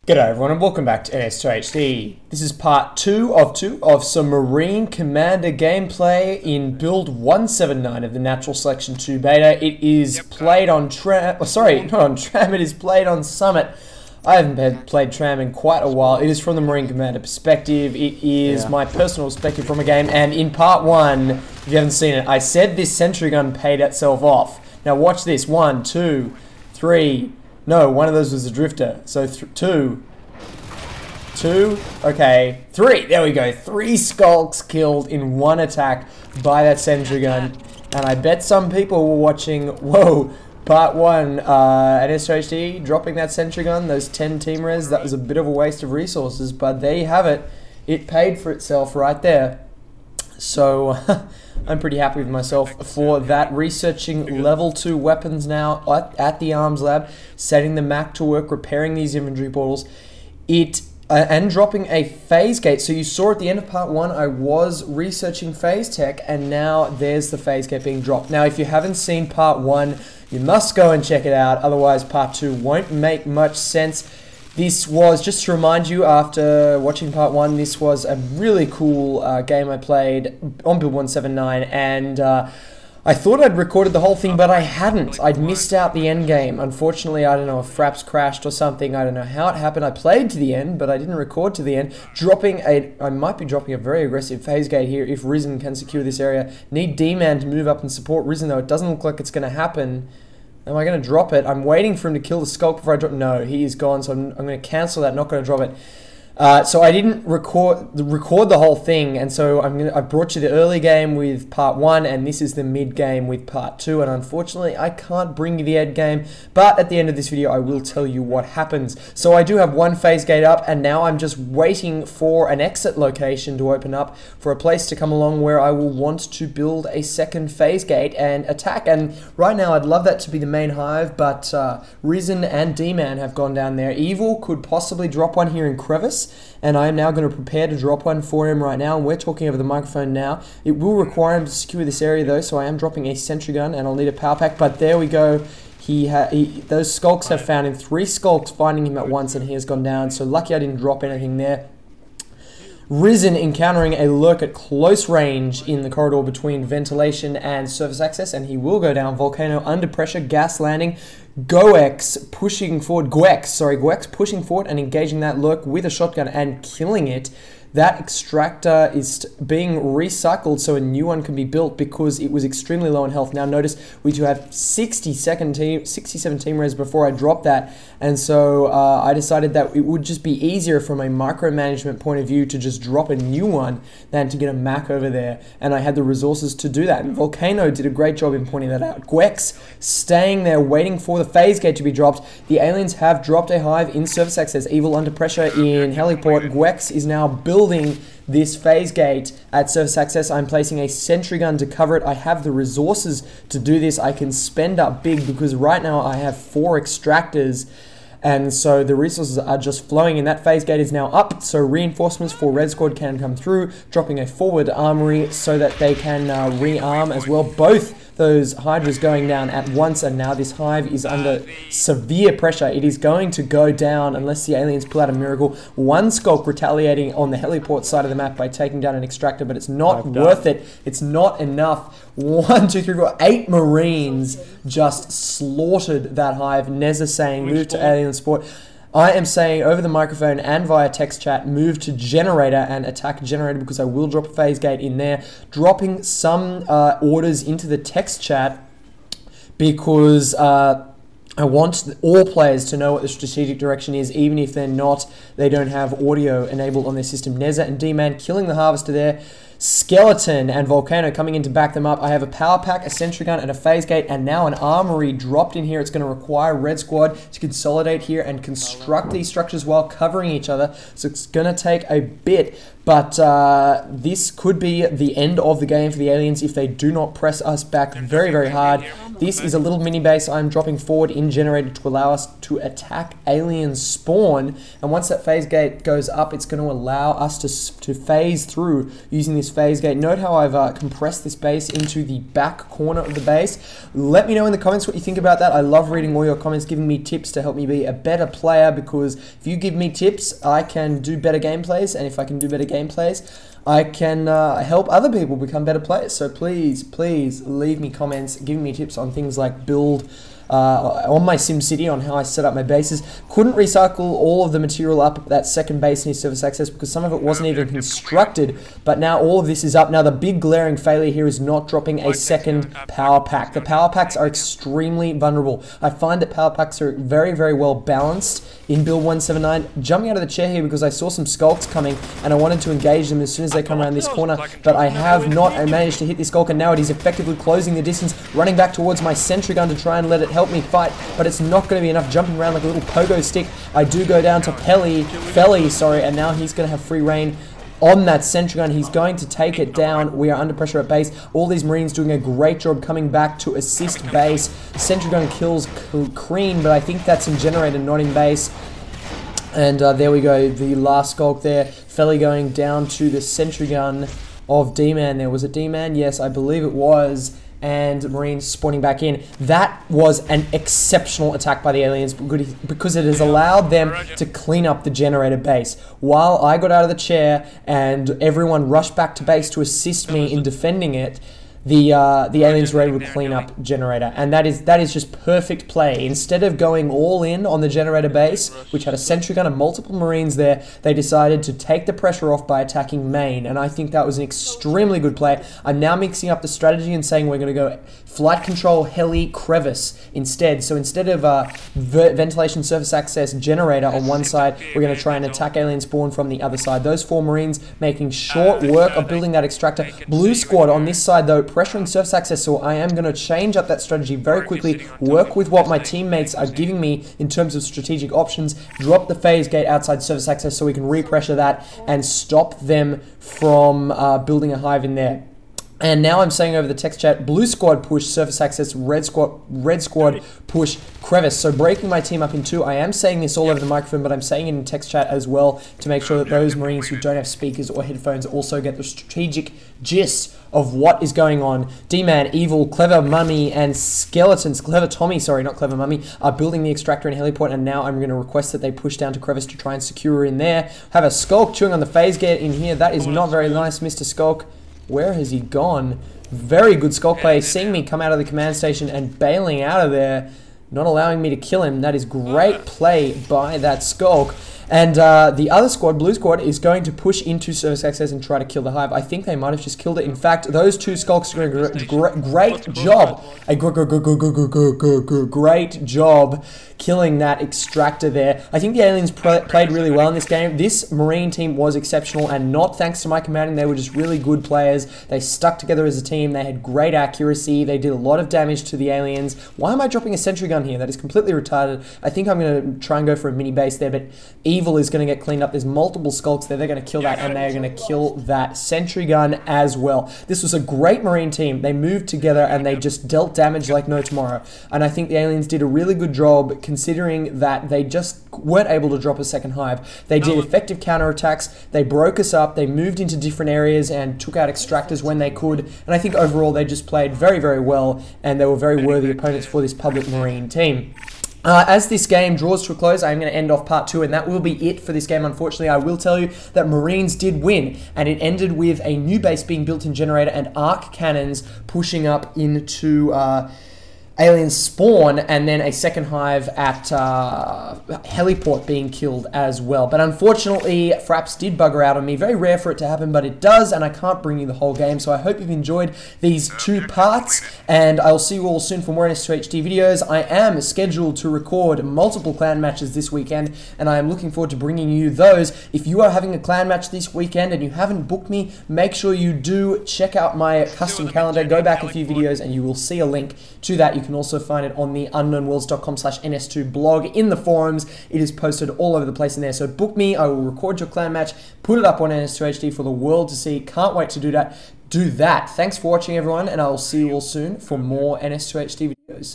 G'day everyone and welcome back to NS2HD. This is part 2 of some Marine Commander gameplay in build 179 of the Natural Selection 2 beta. It is played on Tram, not on Tram, it is played on Summit. I haven't played Tram in quite a while. It is from the Marine Commander perspective. It is my personal perspective from a game, and in part 1, if you haven't seen it, I said this sentry gun paid itself off. Now watch this, 1, 2, 3... No, one of those was a drifter. So two, okay, 3. There we go. 3 skulks killed in one attack by that sentry gun. And I bet some people were watching, whoa, part 1, NS2HD dropping that sentry gun, those 10 team res. That was a bit of a waste of resources, but there you have it. It paid for itself right there. So I'm pretty happy with myself for that. Researching level 2 weapons now at the arms lab, setting the Mac to work, repairing these inventory portals, and dropping a phase gate. So you saw at the end of part 1, I was researching phase tech, and now there's the phase gate being dropped. Now, if you haven't seen part 1, you must go and check it out. Otherwise, part 2 won't make much sense. This was, just to remind you, after watching part 1, this was a really cool game I played on build 179, and I thought I'd recorded the whole thing, but I hadn't. I'd missed out the end game. Unfortunately, I don't know if Fraps crashed or something. I don't know how it happened. I played to the end, but I didn't record to the end. I might be dropping a very aggressive phase gate here if Risen can secure this area. Need D-Man to move up and support Risen, though. It doesn't look like it's going to happen. Am I going to drop it? I'm waiting for him to kill the Skulk before I drop. No, he is gone, so I'm going to cancel that. Not going to drop it. So I didn't record the whole thing, and so I brought you the early game with part 1, and this is the mid game with part 2. And unfortunately, I can't bring you the end game. But at the end of this video, I will tell you what happens. So I do have one phase gate up, and now I'm just waiting for an exit location to open up for a place to come along where I will want to build a second phase gate and attack. And right now, I'd love that to be the main hive, but Risen and D-Man have gone down there. Evil could possibly drop one here in Crevice, and I am now going to prepare to drop one for him right now, and we're talking over the microphone now. It will require him to secure this area though, so I am dropping a sentry gun, and I'll need a power pack, but there we go. Those skulks have found him, 3 skulks finding him at once, and he has gone down, so lucky I didn't drop anything there. Risen encountering a lurk at close range in the corridor between ventilation and surface access, and he will go down. Volcano under pressure, gas landing. Gwex pushing forward and engaging that lurk with a shotgun and killing it. That extractor is being recycled so a new one can be built because it was extremely low in health. Now notice we do have 67 team res before I dropped that, and so I decided that it would just be easier from a micromanagement point of view to just drop a new one than to get a Mac over there, and I had the resources to do that. And Volcano did a great job in pointing that out. Gwex staying there waiting for the phase gate to be dropped. The aliens have dropped a hive in surface access. Evil under pressure in heliport. Gwex is now building this phase gate at surface access. I'm placing a sentry gun to cover it. I have the resources to do this. I can spend up big because right now I have 4 extractors, and so the resources are just flowing, and that phase gate is now up, so reinforcements for Red Squad can come through, dropping a forward armory so that they can rearm as well. Both those hydras going down at once, and now this hive is under severe pressure. It is going to go down unless the aliens pull out a miracle. 1 skulk retaliating on the heliport side of the map by taking down an extractor, but it's not worth it. It's not enough. 1, 2, 3, 4, 8 Marines just slaughtered that hive. Neza saying move to alien support. I am saying over the microphone and via text chat, move to generator and attack generator, because I will drop a phase gate in there. Dropping some orders into the text chat because I want all players to know what the strategic direction is, even if they don't have audio enabled on their system. Neza and D-Man killing the harvester there. Skeleton and Volcano coming in to back them up. I have a power pack, a sentry gun, and a phase gate, and now an armory dropped in here. It's going to require Red Squad to consolidate here and construct these structures while covering each other, so it's going to take a bit. But this could be the end of the game for the aliens if they do not press us back very, very hard. This is a little mini base I'm dropping forward in generator to allow us to attack alien spawn. And once that phase gate goes up, it's going to allow us to phase through using this this phase gate. Note how I've compressed this base into the back corner of the base. Let me know in the comments what you think about that. I love reading all your comments, giving me tips to help me be a better player, because if you give me tips, I can do better gameplays, and if I can do better gameplays, I can help other people become better players. So please, please leave me comments, giving me tips on things like build, on my SimCity, on how I set up my bases. Couldn't recycle all of the material up that second base near surface access because some of it wasn't even constructed, but now all of this is up. Now the big glaring failure here is not dropping a second power pack. The power packs are extremely vulnerable. I find that power packs are very, very well balanced in build 179. Jumping out of the chair here because I saw some skulks coming and I wanted to engage them as soon as they come around this corner, but I have not managed to hit this skulk, and now it is effectively closing the distance, running back towards my sentry gun to try and let it help me fight, but it's not going to be enough. Jumping around like a little pogo stick. I do go down to Felly, sorry, and now he's going to have free reign on that sentry gun. He's going to take it down. We are under pressure at base. All these Marines doing a great job coming back to assist base. Sentry gun kills Crean, but I think that's in generator, not in base. And there we go, the last skulk there. Felly going down to the sentry gun of D-Man. There was a D-Man, yes, I believe it was. And Marines spawning back in. That was an exceptional attack by the aliens because it has allowed them to clean up the generator base. While I got out of the chair and everyone rushed back to base to assist me in defending it, the aliens were able to clean up generator, and that is just perfect play. Instead of going all in on the generator base, which had a sentry gun and multiple Marines there, they decided to take the pressure off by attacking main, and I think that was an extremely good play. I'm now mixing up the strategy and saying we're going to go flight control, heli, crevice instead. So instead of ventilation, surface access, generator on one side, we're going to try and attack alien spawn from the other side. Those 4 Marines making short work of building that extractor. Blue squad on this side though, pressuring surface access, so I am going to change up that strategy very quickly, work with what my teammates are giving me in terms of strategic options, drop the phase gate outside surface access so we can repressure that and stop them from building a hive in there. And now I'm saying over the text chat, blue squad push surface access, red squad push crevice. So breaking my team up in 2. I am saying this all over the microphone, but I'm saying it in text chat as well to make sure that those Marines who don't have speakers or headphones also get the strategic gist of what is going on. D-Man, Evil, Clever Mummy, and Skeletons, Clever Tommy, sorry, not Clever Mummy, are building the extractor and heliport, and now I'm going to request that they push down to crevice to try and secure in there. Have a Skulk chewing on the phase gate in here. That is not very nice, Mr. Skulk. Where has he gone? Very good Skulk play, seeing me come out of the command station and bailing out of there, not allowing me to kill him. That is great play by that Skulk. And the other squad, blue squad, is going to push into surface access and try to kill the hive. I think they might have just killed it. In fact, those 2 skulks are doing a great job. A great job killing that extractor there. I think the aliens played really well in this game. This Marine team was exceptional, and not thanks to my commanding. They were just really good players. They stuck together as a team. They had great accuracy. They did a lot of damage to the aliens. Why am I dropping a sentry gun here? That is completely retarded. I think I'm going to try and go for a mini base there, but Evil is going to get cleaned up. There's multiple skulks there. They're going to kill that, and they're going to kill that sentry gun as well. This was a great Marine team. They moved together, and they just dealt damage like no tomorrow. And I think the aliens did a really good job considering that they just weren't able to drop a second hive. They did effective counterattacks. They broke us up. They moved into different areas and took out extractors when they could. And I think overall they just played very, very well, and they were very worthy opponents for this public Marine team. As this game draws to a close, I'm going to end off part 2, and that will be it for this game. Unfortunately, I will tell you that Marines did win, and it ended with a new base being built in generator and arc cannons pushing up into alien spawn, and then a second hive at heliport being killed as well. But unfortunately, Fraps did bugger out on me. Very rare for it to happen, but it does, and I can't bring you the whole game. So I hope you've enjoyed these 2 parts, and I'll see you all soon for more NS2HD videos. I am scheduled to record multiple clan matches this weekend, and I am looking forward to bringing you those. If you are having a clan match this weekend and you haven't booked me, make sure you do check out my custom calendar. Go back a few videos and you will see a link to that. You can also find it on the unknownworlds.com/NS2 blog in the forums. It is posted all over the place in there. So book me. I will record your clan match, put it up on NS2HD for the world to see. Can't wait to do that. Thanks for watching, everyone, and I will see you all soon for more NS2HD videos.